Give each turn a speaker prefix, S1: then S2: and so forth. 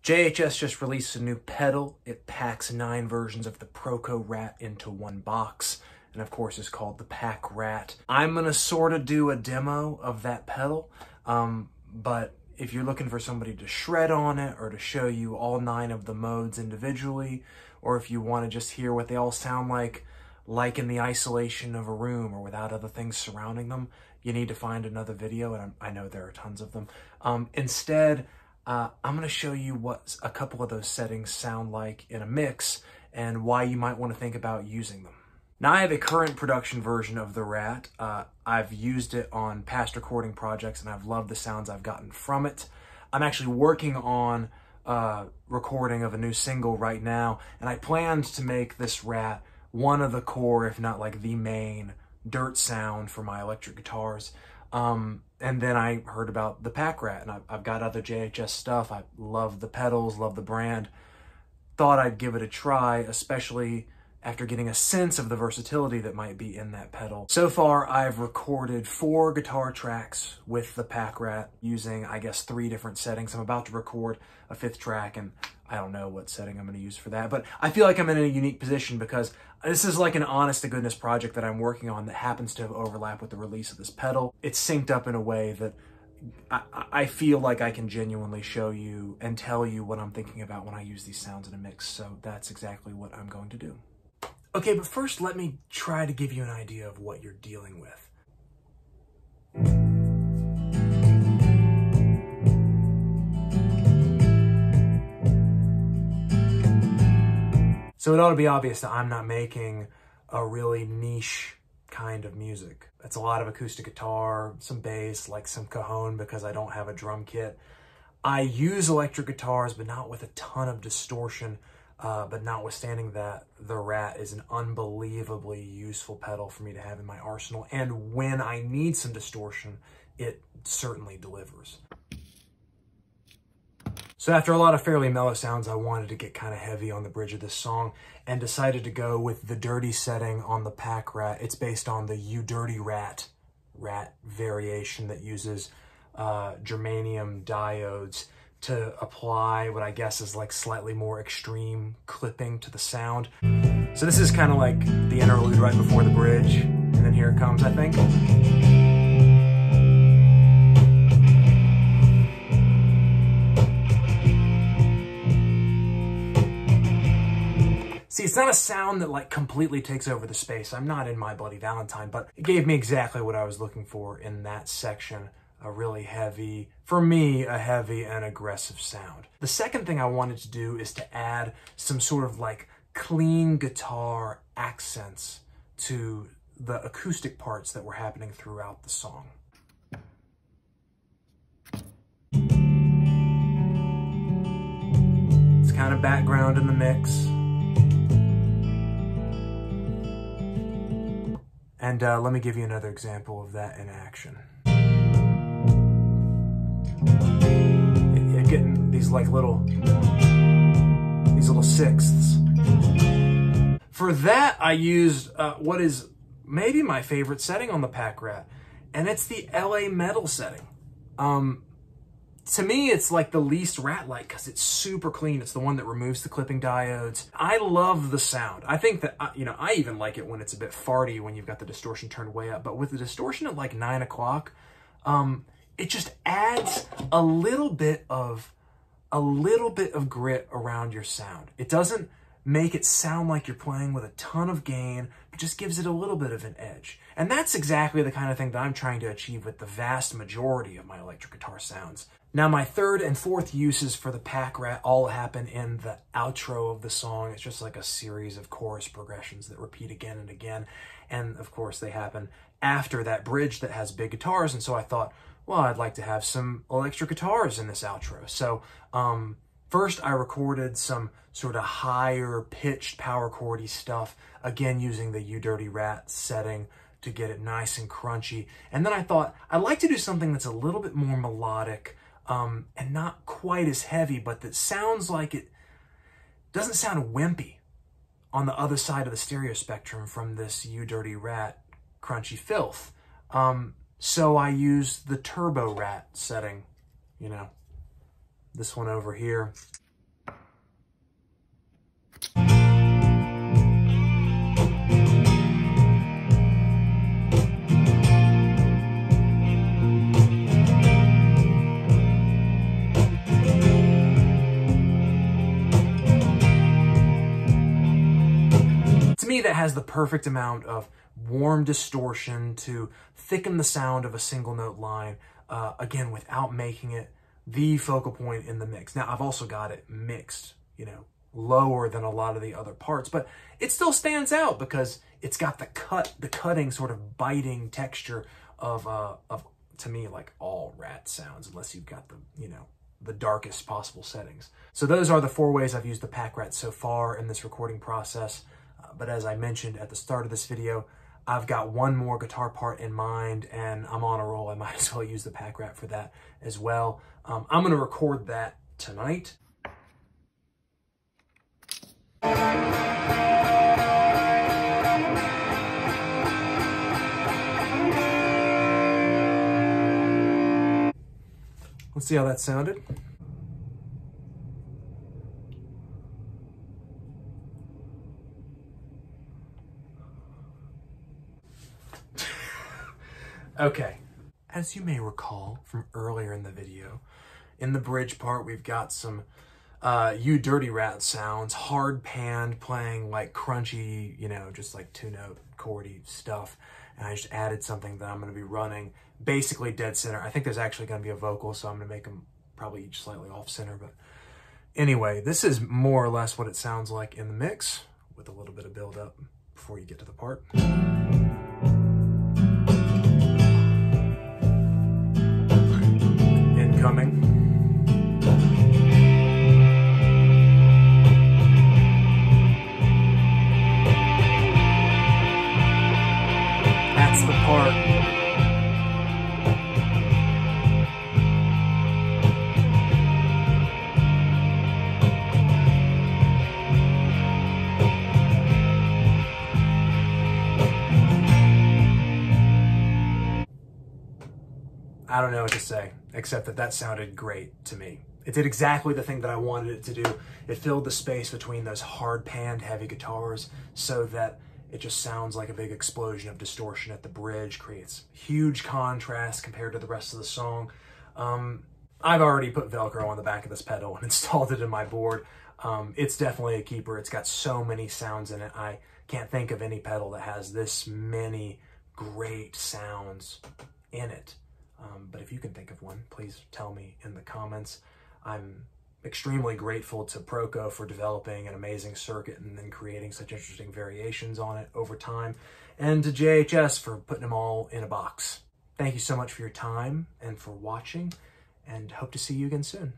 S1: JHS just released a new pedal. It packs 9 versions of the ProCo Rat into one box, and of course it's called the Packrat. I'm gonna sort of do a demo of that pedal, but if you're looking for somebody to shred on it or to show you all 9 of the modes individually, or if you want to just hear what they all sound like in the isolation of a room or without other things surrounding them, you need to find another video, and I know there are tons of them. Instead, I'm going to show you what a couple of those settings sound like in a mix and why you might want to think about using them. Now, I have a current production version of the Rat. I've used it on past recording projects and I've loved the sounds I've gotten from it. I'm actually working on recording of a new single right now, and I planned to make this Rat one of the core, if not like the main, dirt sound for my electric guitars. And then I heard about the Packrat, and I've got other JHS stuff. I love the pedals, love the brand. Thought I'd give it a try, especially after getting a sense of the versatility that might be in that pedal. So far, I've recorded 4 guitar tracks with the Packrat using, I guess, 3 different settings. I'm about to record a 5th track, and I don't know what setting I'm going to use for that, but I feel like I'm in a unique position because this is like an honest-to-goodness project that I'm working on that happens to overlap with the release of this pedal. It's synced up in a way that I feel like I can genuinely show you and tell you what I'm thinking about when I use these sounds in a mix, so that's exactly what I'm going to do. Okay, but first let me try to give you an idea of what you're dealing with. So it ought to be obvious that I'm not making a really niche kind of music. It's a lot of acoustic guitar, some bass, like some cajon because I don't have a drum kit. I use electric guitars, but not with a ton of distortion. But notwithstanding that, the Rat is an unbelievably useful pedal for me to have in my arsenal. And when I need some distortion, it certainly delivers. So after a lot of fairly mellow sounds, I wanted to get kind of heavy on the bridge of this song and decided to go with the dirty setting on the Packrat. It's based on the You Dirty Rat variation that uses germanium diodes to apply what I guess is like slightly more extreme clipping to the sound. So this is kind of like the interlude right before the bridge, and then here it comes, I think. See, it's not a sound that like completely takes over the space. I'm not in My Bloody Valentine, but it gave me exactly what I was looking for in that section. A really heavy, for me, a heavy and aggressive sound. The second thing I wanted to do is to add some sort of like clean guitar accents to the acoustic parts that were happening throughout the song. It's kind of background in the mix. And let me give you another example of that in action. You're getting these like little sixths. For that, I used what is maybe my favorite setting on the Packrat, and it's the LA metal setting. To me, it's like the least rat-like because it's super clean. It's the one that removes the clipping diodes. I love the sound. I think that, I even like it when it's a bit farty when you've got the distortion turned way up. But with the distortion at like 9 o'clock, it just adds a little bit of grit around your sound. It doesn't make it sound like you're playing with a ton of gain, but just gives it a little bit of an edge. And that's exactly the kind of thing that I'm trying to achieve with the vast majority of my electric guitar sounds. Now, my third and fourth uses for the Packrat all happen in the outro of the song. It's just like a series of chorus progressions that repeat again and again. And of course, they happen after that bridge that has big guitars. And so I thought, well, I'd like to have some electric guitars in this outro. So first I recorded some sort of higher pitched power chordy stuff, again using the You Dirty Rat setting to get it nice and crunchy. And then I thought I'd like to do something that's a little bit more melodic and not quite as heavy, but that sounds like it doesn't sound wimpy on the other side of the stereo spectrum from this You Dirty Rat crunchy filth. So I used the Turbo Rat setting, this one over here. me, that has the perfect amount of warm distortion to thicken the sound of a single note line, again, without making it the focal point in the mix. Now, I've also got it mixed, you know, lower than a lot of the other parts, but it still stands out because it's got the cutting sort of biting texture of to me, like all Rat sounds, unless you've got the, you know, the darkest possible settings. So those are the 4 ways I've used the Packrat so far in this recording process. But as I mentioned at the start of this video, I've got one more guitar part in mind and I'm on a roll. I might as well use the Packrat for that as well. I'm going to record that tonight. Let's see how that sounded. Okay, as you may recall from earlier in the video, in the bridge part, we've got some You Dirty Rat sounds, hard panned, playing like crunchy, you know, just like 2-note chordy stuff. And I just added something that I'm going to be running basically dead center. I think there's actually going to be a vocal, so I'm going to make them probably each slightly off center. But anyway, this is more or less what it sounds like in the mix with a little bit of build up before you get to the part. Incoming. That's the part. I don't know what to say, except that that sounded great to me. It did exactly the thing that I wanted it to do. It filled the space between those hard panned heavy guitars so that it just sounds like a big explosion of distortion at the bridge, creates huge contrast compared to the rest of the song. I've already put Velcro on the back of this pedal and installed it in my board. It's definitely a keeper. It's got so many sounds in it. I can't think of any pedal that has this many great sounds in it. But if you can think of one, please tell me in the comments. I'm extremely grateful to ProCo for developing an amazing circuit and then creating such interesting variations on it over time, and to JHS for putting them all in a box. Thank you so much for your time and for watching, and hope to see you again soon.